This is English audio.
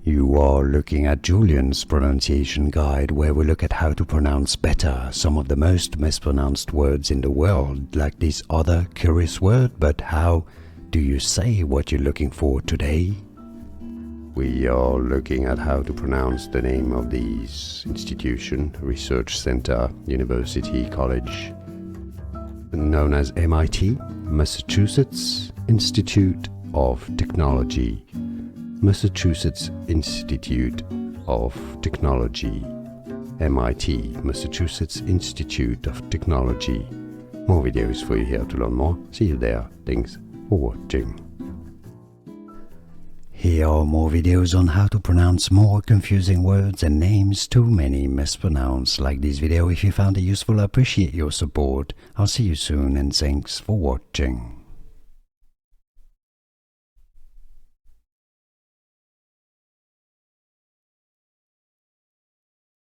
You are looking at Julian's pronunciation guide, where we look at how to pronounce better some of the most mispronounced words in the world, like this other curious word. But how do you say what you're looking for today? We are looking at how to pronounce the name of these institution, research center, university, college, known as MIT, Massachusetts Institute of Technology. Massachusetts Institute of Technology. MIT, Massachusetts Institute of Technology. More videos for you here to learn more. See you there. Thanks for watching. Here are more videos on how to pronounce more confusing words and names too many mispronounced. Like this video if you found it useful. I appreciate your support. I'll see you soon and thanks for watching.